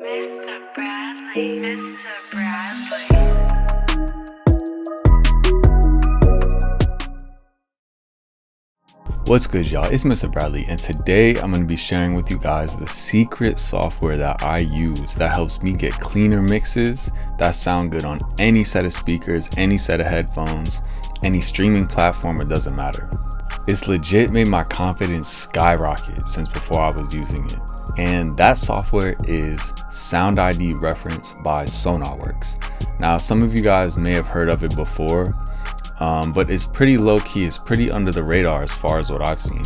Mr. Bradley, Mr. Bradley. What's good, y'all? It's Mr. Bradley, and today I'm going to be sharing with you guys the secret software that I use that helps me get cleaner mixes that sound good on any set of speakers, any set of headphones, any streaming platform. It doesn't matter. It's legit made my confidence skyrocket since before I was using it. And that software is Sound ID Reference by Sonarworks. Now, some of you guys may have heard of it before, but it's pretty low key. It's pretty under the radar as far as what I've seen.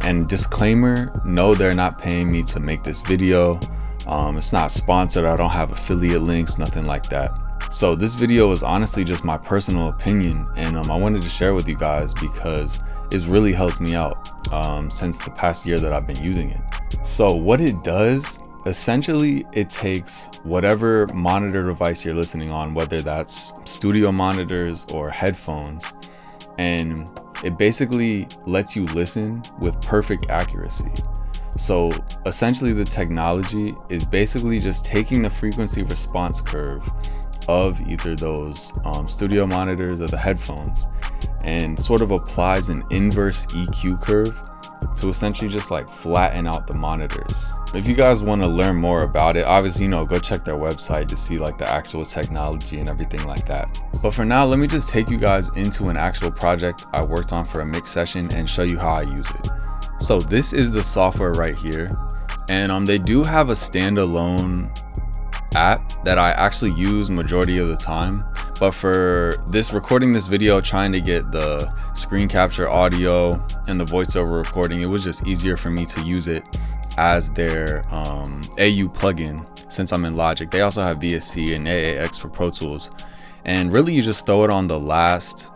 And disclaimer, no, they're not paying me to make this video. It's not sponsored. I don't have affiliate links, nothing like that. So this video is honestly just my personal opinion, and I wanted to share with you guys because it's really helped me out since the past year that I've been using it. So what it does, essentially, it takes whatever monitor device you're listening on, whether that's studio monitors or headphones, and it basically lets you listen with perfect accuracy. So essentially the technology is basically just taking the frequency response curve of either those studio monitors or the headphones and sort of applies an inverse EQ curve to essentially just like flatten out the monitors. If you guys want to learn more about it, obviously, go check their website to see like the actual technology and everything like that. But for now, let me just take you guys into an actual project I worked on for a mix session and show you how I use it. So this is the software right here, and they do have a standalone app that I actually use majority of the time, but for this recording this video, trying to get the screen capture audio and the voiceover recording, it was just easier for me to use it as their AU plugin since I'm in Logic. They also have VST and AAX for Pro Tools, and really you just throw it on the last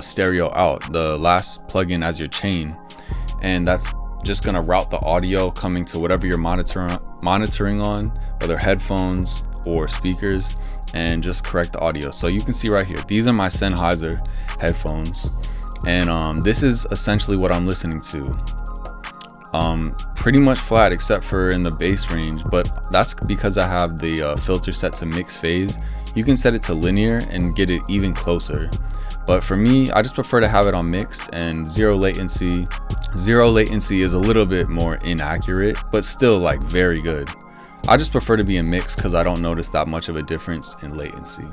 stereo out, the last plugin as your chain, and that's just gonna route the audio coming to whatever you're monitoring on, whether headphones or speakers, and just correct the audio. So you can see right here, these are my Sennheiser headphones, and this is essentially what I'm listening to. Pretty much flat except for in the bass range, but that's because I have the filter set to mix phase. You can set it to linear and get it even closer, but for me, I just prefer to have it on mixed and zero latency. Zero latency is a little bit more inaccurate, but still like very good. I just prefer to be in mix because I don't notice that much of a difference in latency.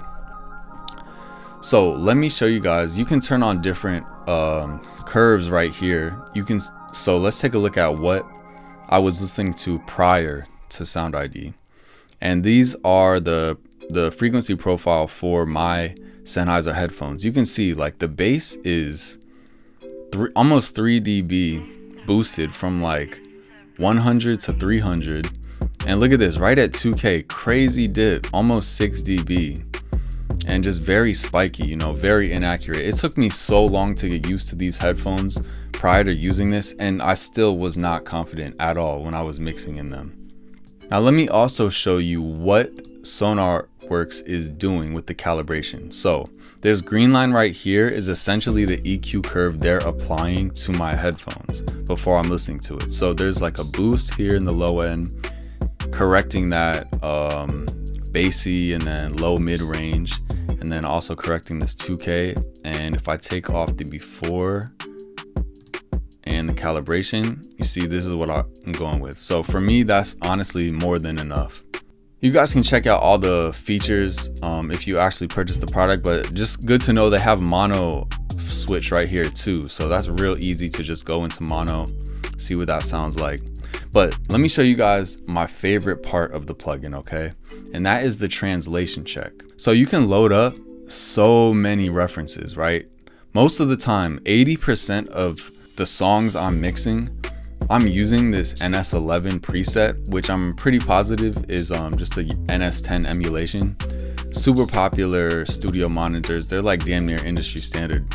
So let me show you guys. You can turn on different curves right here. So let's take a look at what I was listening to prior to Sound ID. And these are the frequency profile for my Sennheiser headphones. You can see like the bass is almost 3 dB boosted from like 100 to 300. And look at this, right at 2K, crazy dip, almost 6 dB. And just very spiky, very inaccurate. It took me so long to get used to these headphones prior to using this, and I still was not confident at all when I was mixing in them. Now let me also show you what Sonarworks is doing with the calibration. So this green line right here is essentially the EQ curve they're applying to my headphones before I'm listening to it. So there's like a boost here in the low end, correcting that bassy and then low mid range, and then also correcting this 2K. And if I take off the before and the calibration, you see this is what I'm going with. So for me, that's honestly more than enough. You guys can check out all the features if you actually purchase the product, but just good to know they have mono switch right here too. So that's real easy to just go into mono, see what that sounds like. But let me show you guys my favorite part of the plugin, okay? And that is the translation check. So you can load up so many references, right? Most of the time, 80% of the songs I'm mixing, I'm using this NS11 preset, which I'm pretty positive is just a NS10 emulation. Super popular studio monitors. They're like damn near industry standard.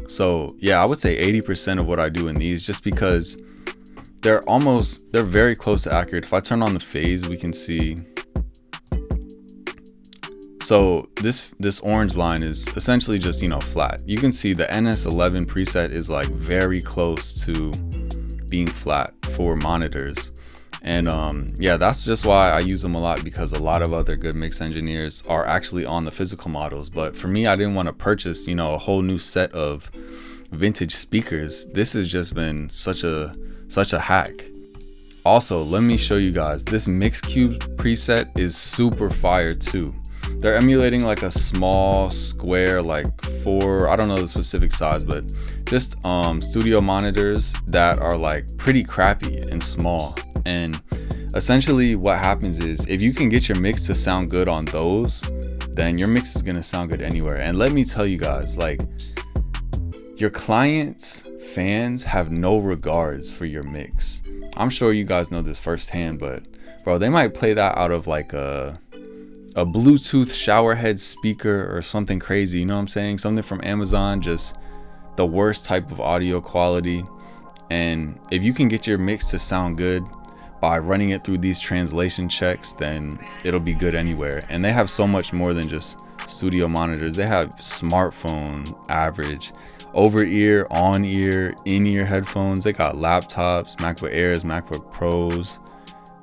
So yeah, I would say 80% of what I do in these, just because they're very close to accurate. If I turn on the phase, we can see. So this orange line is essentially just, flat. You can see the NS11 preset is like very close to being flat for monitors. And yeah, that's just why I use them a lot, because a lot of other good mix engineers are actually on the physical models. But for me, I didn't want to purchase, a whole new set of vintage speakers. This has just been such a hack. Also, let me show you guys, this Mixcube preset is super fire too. They're emulating like a small square, like I don't know the specific size, but just studio monitors that are like pretty crappy and small. And essentially what happens is, if you can get your mix to sound good on those, then your mix is gonna sound good anywhere. And let me tell you guys, like, your clients' fans have no regards for your mix. I'm sure you guys know this firsthand, but bro, they might play that out of like a Bluetooth showerhead speaker or something crazy, you know what I'm saying? Something from Amazon, just the worst type of audio quality. And if you can get your mix to sound good by running it through these translation checks, then it'll be good anywhere. And they have so much more than just studio monitors. They have smartphone average, over-ear, on-ear, in-ear headphones. They got laptops, MacBook Airs, MacBook Pros.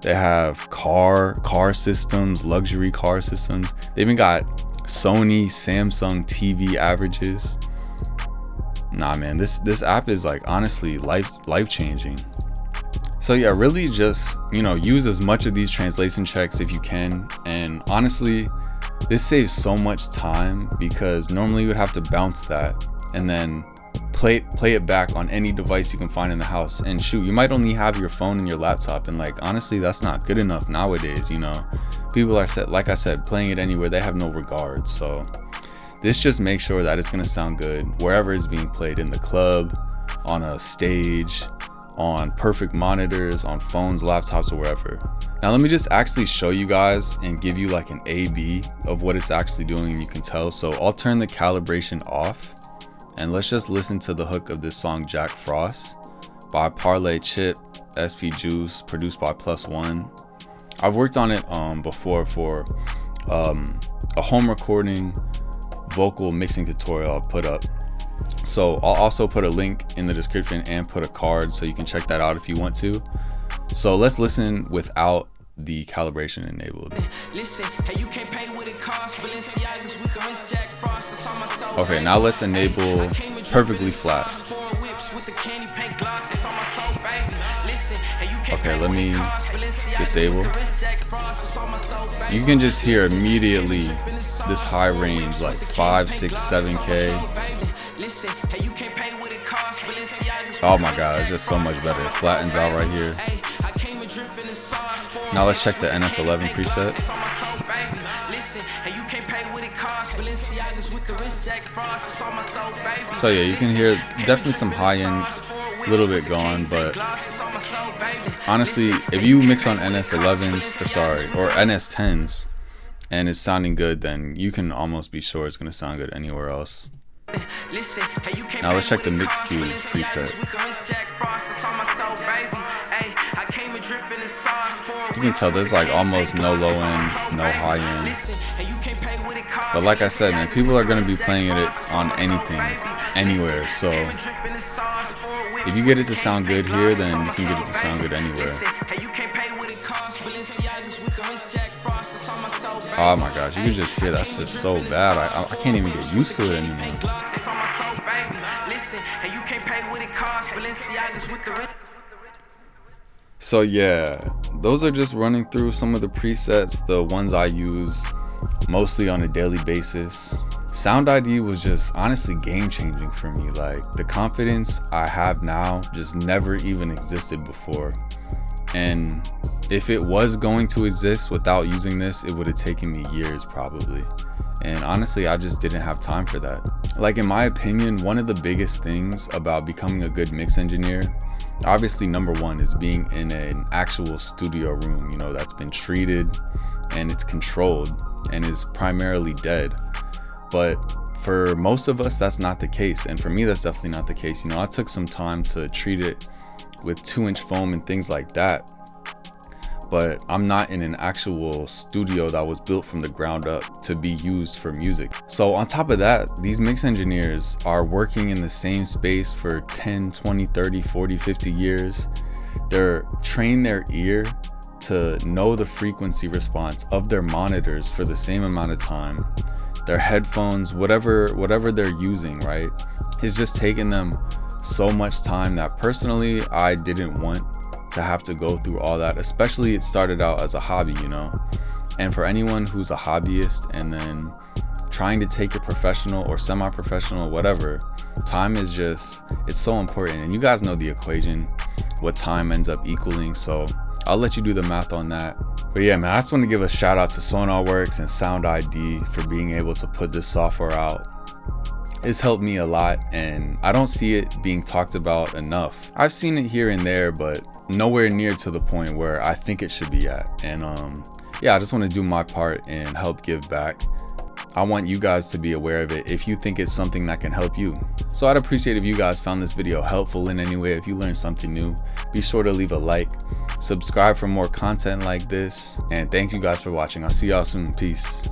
They have car systems, luxury car systems. They even got Sony, Samsung TV averages. Nah, man, this app is like honestly life-changing. So yeah, really just, use as much of these translation checks if you can. And honestly, this saves so much time, because normally you would have to bounce that and then play it back on any device you can find in the house. And shoot, you might only have your phone and your laptop, and like honestly, that's not good enough nowadays. People are like I said, playing it anywhere. They have no regard. So this just makes sure that it's gonna sound good wherever it's being played, in the club, on a stage, on perfect monitors, on phones, laptops, or wherever. Now let me just actually show you guys and give you like an A/B of what it's actually doing, and you can tell. So I'll turn the calibration off, and let's just listen to the hook of this song Jack Frost by Parlay Chip, SP Juice, produced by Plus One. I've worked on it before for a home recording vocal mixing tutorial I'll put up. So I'll also put a link in the description and put a card so you can check that out if you want to. So let's listen without the calibration enabled. Okay, now let's enable perfectly flat. Okay, let me disable. You can just hear immediately this high range, like 5, 6, 7K. Oh my god, it's just so much better. It flattens out right here. Now let's check the NS11 preset. So yeah, you can hear definitely some high end, a little bit gone, but honestly, if you mix on NS11s, or NS10s, and it's sounding good, then you can almost be sure it's gonna sound good anywhere else. Now let's check the Mixcube preset. You can tell there's like almost no low end, no high end. But like I said, man, people are gonna be playing it on anything, anywhere. So if you get it to sound good here, then you can get it to sound good anywhere. Oh my gosh, you can just hear that's just so bad. I can't even get used to it anymore. So yeah, those are just running through some of the presets, the ones I use mostly on a daily basis. Sound ID was just honestly game changing for me. Like, the confidence I have now just never even existed before. And if it was going to exist without using this, it would have taken me years probably. And honestly, I just didn't have time for that. Like, in my opinion, one of the biggest things about becoming a good mix engineer, obviously number one, is being in an actual studio room, you know, that's been treated and it's controlled and is primarily dead. But for most of us, that's not the case. And for me, that's definitely not the case. You know, I took some time to treat it with 2-inch foam and things like that. But I'm not in an actual studio that was built from the ground up to be used for music. So on top of that, these mix engineers are working in the same space for 10, 20, 30, 40, 50 years. They're trained their ear to know the frequency response of their monitors for the same amount of time, their headphones, whatever they're using, right? It's just taken them so much time that personally I didn't want to have to go through all that. Especially it started out as a hobby, you know. And for anyone who's a hobbyist and then trying to take it professional or semi-professional, whatever, time is just, it's so important. And you guys know the equation, what time ends up equaling, so I'll let you do the math on that. But yeah, man, I just want to give a shout out to Sonarworks and Sound ID for being able to put this software out. It's helped me a lot, and I don't see it being talked about enough. I've seen it here and there, but nowhere near to the point where I think it should be at. And yeah, I just want to do my part and help give back. I want you guys to be aware of it if you think it's something that can help you. So I'd appreciate if you guys found this video helpful in any way. If you learned something new, be sure to leave a like, subscribe for more content like this, and thank you guys for watching. I'll see y'all soon. Peace.